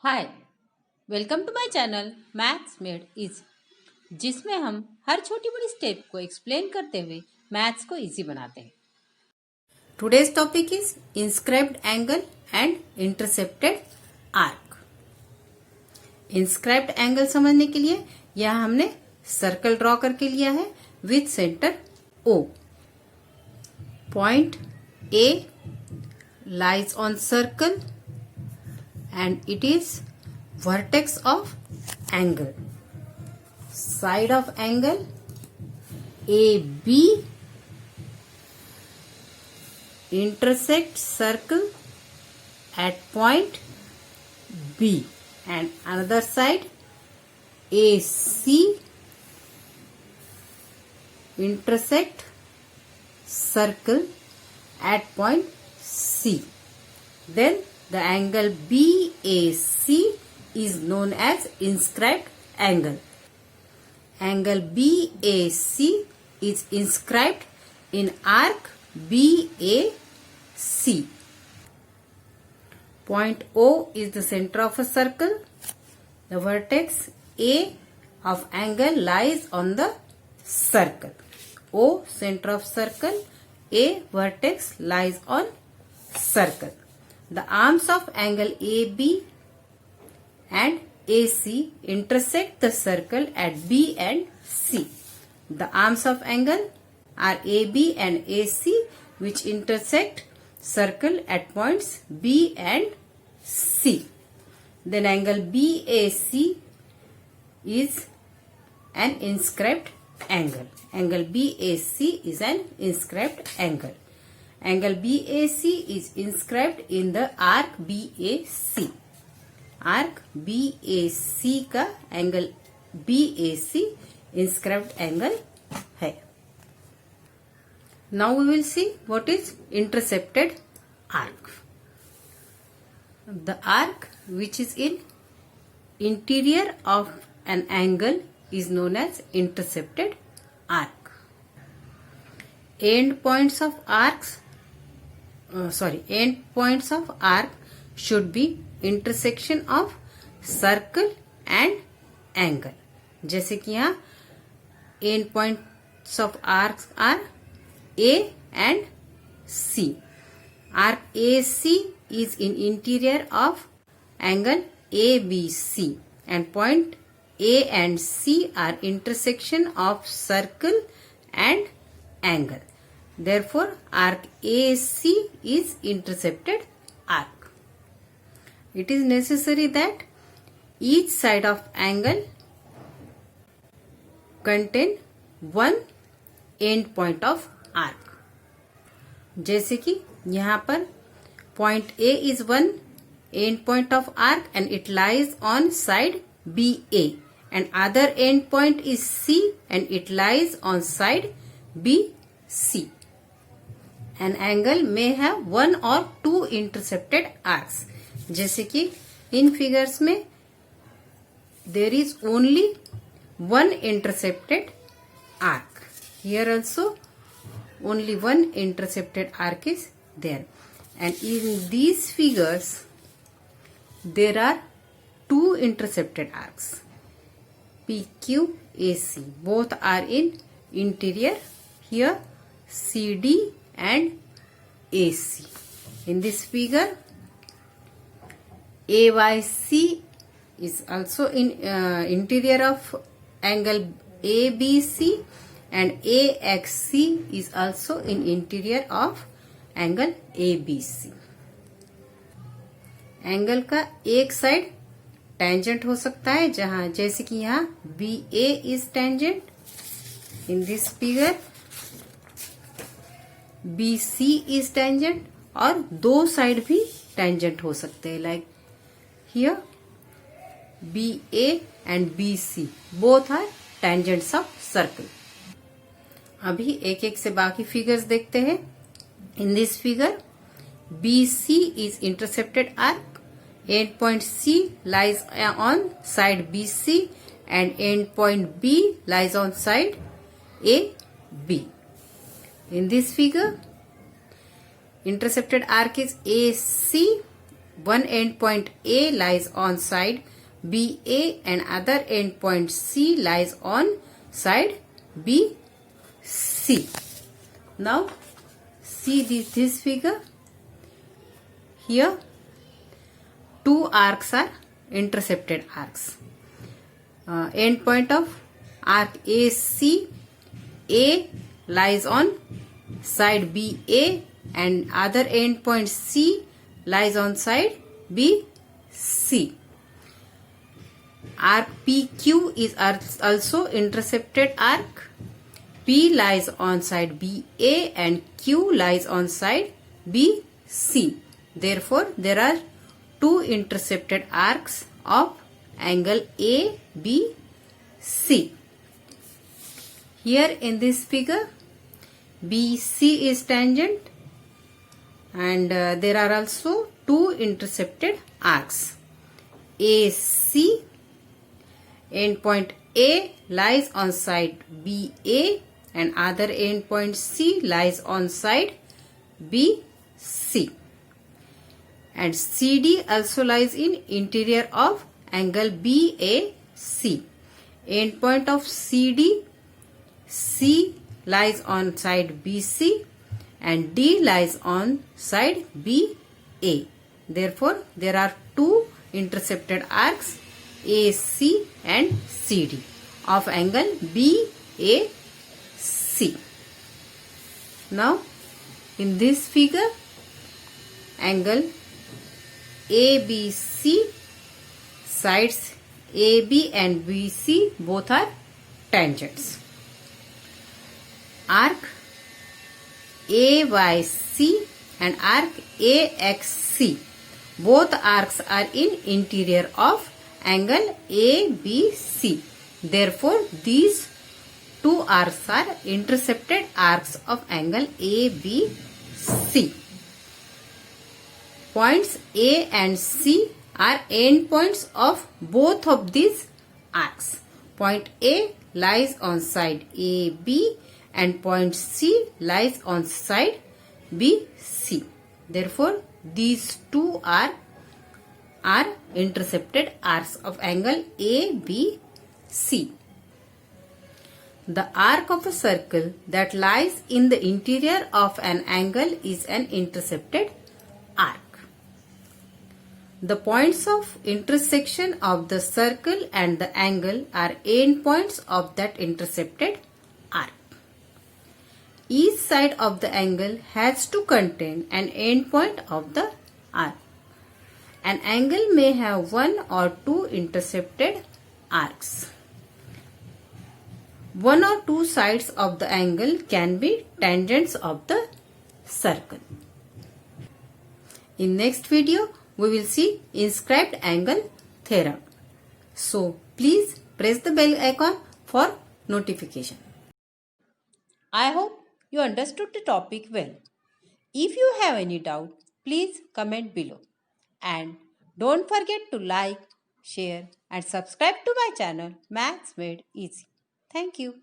Hi, welcome to my channel maths made easy, जिसमें हम हर छोटी बड़ी स्टेप को एक्सप्लेन करते हुए मैथ्स को इजी बनाते हैं। Today's topic is inscribed angle and intercepted arc. Inscribed angle समझने के लिए यह हमने सर्कल ड्रॉ करके लिया है with centre O। Point A lies on circle and it is vertex of angle. Side of angle AB intersect circle at point B, and another side AC intersect circle at point C. Then the angle BAC is known as inscribed angle. Angle BAC is inscribed in arc BAC. Point O is the center of a circle. The vertex A of angle lies on the circle. O center of circle, A vertex lies on circle. The arms of angle AB and AC intersect the circle at B and C. The arms of angle are AB and AC, which intersect circle at points B and C. Then angle BAC is an inscribed angle. Angle BAC is an inscribed angle. Angle BAC is inscribed in the arc BAC. Arc BAC का angle BAC inscribed angle है. Now we will see what is intercepted arc. The arc which is in interior of an angle is known as intercepted arc. End points of arc should be intersection of circle and angle. जैसे कि यहाँ end points of arcs are A and C. Arc AC is in interior of angle ABC, and point A and C are intersection of circle and angle. Therefore, arc AC is intercepted arc. It is necessary that each side of angle contain one end point of arc. जैसे कि यहाँ पर point A is one end point of arc and it lies on side BA, and other end point is C and it lies on side BC. An angle may have one or two intercepted arcs. जैसे कि इन figures में there is only one intercepted arc. Here also only one intercepted arc is there, and in these figures there are two intercepted arcs, PQAC. Both are in interior. Here CD and AC. In this figure AYC is also in interior of angle ABC, and AXC is also in interior of angle ABC. Angle का एक side tangent हो सकता है, जहां जैसे कि यहाँ BA is tangent in this figure, BC is tangent, और दो साइड भी टेंजेंट हो सकते हैं, like here BA and BC both are tangents of circle. अभी एक एक से बाकी फिगर्स देखते हैं. In this figure BC is intercepted arc. End point C lies on side BC and end point B lies on side AB. In this figure, intercepted arc is AC. one endpoint A lies on side BA and other endpoint C lies on side BC. Now see this figure. Here two arcs are intercepted arcs. Endpoint of arc AC, A lies on side BA and other endpoint C lies on side BC. Arc PQ is also intercepted arc. P lies on side BA and Q lies on side BC. Therefore, there are two intercepted arcs of angle ABC. Here in this figure, BC is tangent and there are also two intercepted arcs. AC, endpoint A lies on side BA and other endpoint C lies on side BC. And CD also lies in interior of angle BAC. Endpoint of CD, C lies on side BC and D lies on side BA. Therefore, there are two intercepted arcs AC and CD of angle BAC. Now, in this figure, angle ABC, sides AB and BC both are tangents. Arc AYC and arc AXC, both arcs are in interior of angle ABC. Therefore, these two arcs are intercepted arcs of angle ABC. Points A and C are endpoints of both of these arcs. Point A lies on side AB and point C lies on side BC. Therefore, these two are intercepted arcs of angle ABC. The arc of a circle that lies in the interior of an angle is an intercepted arc. The points of intersection of the circle and the angle are endpoints of that intercepted arc. Each side of the angle has to contain an endpoint of the arc. An angle may have one or two intercepted arcs. One or two sides of the angle can be tangents of the circle. In next video, we will see inscribed angle theorem. So, please press the bell icon for notification. I hope you understood the topic well. If you have any doubt, please comment below. And don't forget to like, share and subscribe to my channel Maths Made Easy. Thank you.